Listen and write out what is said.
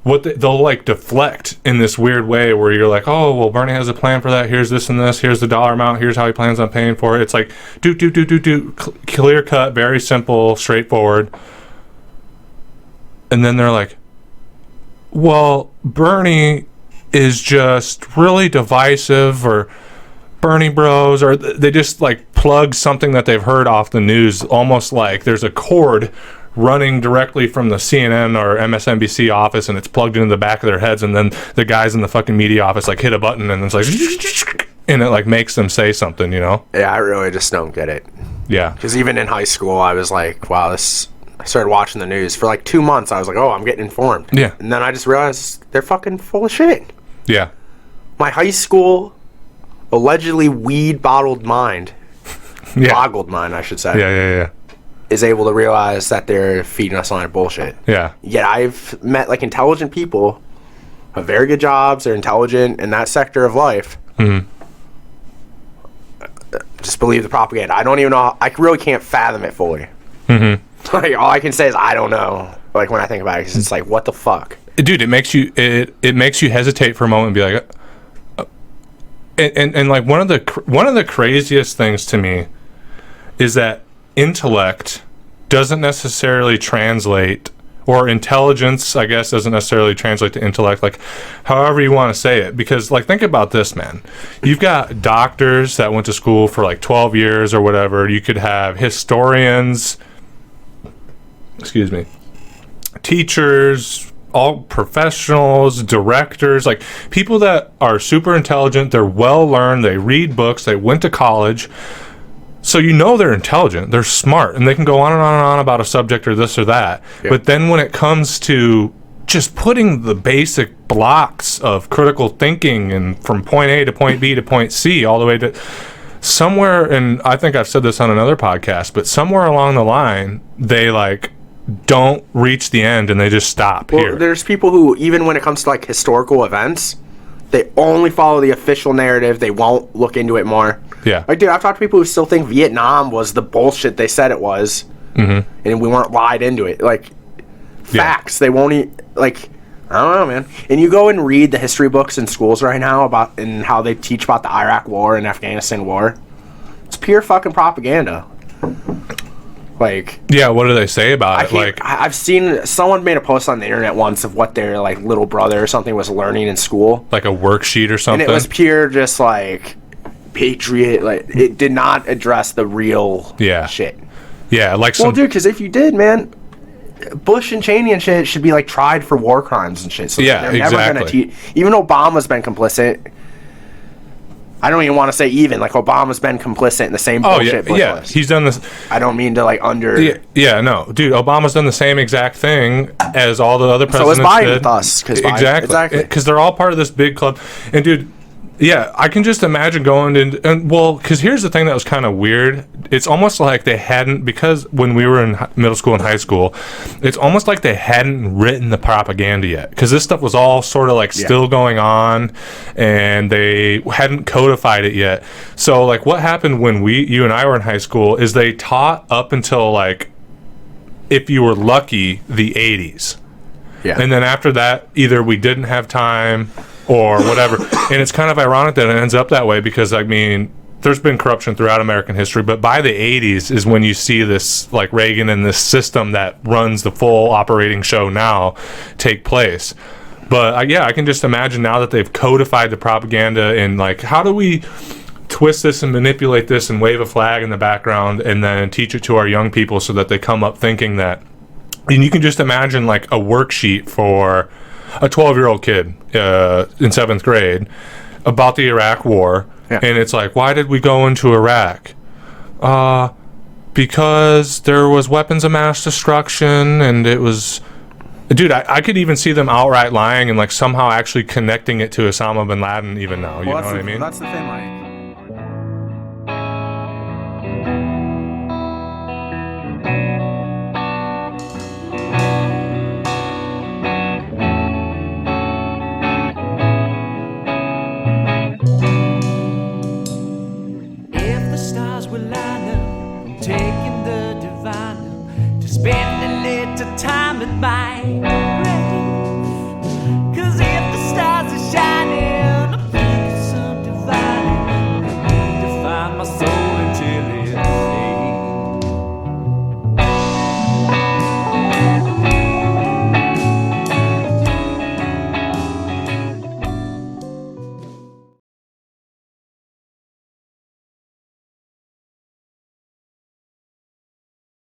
they'll like deflect in this weird way where you're like, oh, well, Bernie has a plan for that. Here's this and this. Here's the dollar amount. Here's how he plans on paying for it. It's like, clear cut, very simple, straightforward. And then they're like, well, Bernie is just really divisive, or Bernie bros, or they just like plug something that they've heard off the news, almost like there's a cord running directly from the CNN or MSNBC office, and it's plugged into the back of their heads, and then the guys in the fucking media office like hit a button, and it's like, and it like makes them say something, you know? Yeah, I really just don't get it. Yeah. Because even in high school, I was like, wow, this... I started watching the news. For like 2 months, I was like, oh, I'm getting informed. Yeah. And then I just realized they're fucking full of shit. Yeah. My high school allegedly weed-bottled mind, boggled mind, I should say. Yeah. Is able to realize that they're feeding us on their bullshit. Yeah. Yet I've met like intelligent people, have very good jobs, they're intelligent in that sector of life. Mm-hmm. Just believe the propaganda. I don't even know. I really can't fathom it fully. Mm-hmm. Like all I can say is I don't know. Like when I think about it, 'cause it's like, what the fuck, dude? It makes you hesitate for a moment and be like, and like one of the craziest things to me is that intellect doesn't necessarily translate, or intelligence, I guess, doesn't necessarily translate to intellect, like however you want to say it. Because like, think about this, man. You've got doctors that went to school for like 12 years or whatever. You could have historians, teachers, all professionals, directors, like people that are super intelligent, they're well learned, they read books, they went to college. So you know they're intelligent, they're smart, and they can go on and on and on about a subject or this or that. Yep. But then when it comes to just putting the basic blocks of critical thinking and from point A to point B to point C all the way to somewhere, and I think I've said this on another podcast, but somewhere along the line, they like don't reach the end and they just stop here. There's people who, even when it comes to like historical events, they only follow the official narrative. They won't look into it more. Yeah. Like, dude, I've talked to people who still think Vietnam was the bullshit they said it was. Mm-hmm. And we weren't lied into it. Like, facts. They won't like, I don't know, man. And you go and read the history books in schools right now about and how they teach about the Iraq War and Afghanistan War. It's pure fucking propaganda. Like, yeah, what do they say about it? Like, I've seen someone made a post on the internet once of what their like little brother or something was learning in school, like a worksheet or something, and it was pure just like patriot. Like, it did not address the real shit. Yeah, like well, dude, because if you did, man, Bush and Cheney and shit should be like tried for war crimes and shit. So yeah, they're never gonna even Obama's been complicit. I don't even want to say even, like, Obama's been complicit in the same bullshit. Yeah, he's done this. I don't mean to, like, under... Yeah, no. Dude, Obama's done the same exact thing as all the other presidents did. So is Biden with us. Exactly. Because they're all part of this big club. And, dude, yeah, I can just imagine going and well, because here's the thing that was kind of weird. It's almost like they hadn't, because when we were in middle school and high school, it's almost like they hadn't written the propaganda yet, because this stuff was all sort of like still going on, and they hadn't codified it yet. So like, what happened when you and I were in high school is they taught up until like, if you were lucky, the 80s. Yeah. And then after that, either we didn't have time or whatever. And it's kind of ironic that it ends up that way, because I mean, there's been corruption throughout American history, but by the 80s is when you see this, like Reagan and this system that runs the full operating show now take place. But I can just imagine now that they've codified the propaganda, and like, how do we twist this and manipulate this and wave a flag in the background and then teach it to our young people so that they come up thinking that. And you can just imagine like a worksheet for a 12-year-old kid in 7th grade about the Iraq War. Yeah. And it's like, why did we go into Iraq? Because there was weapons of mass destruction, and it was... Dude, I could even see them outright lying and like somehow actually connecting it to Osama bin Laden even now. You know what I mean? That's the thing, like... Taking the divine to spend a little time at my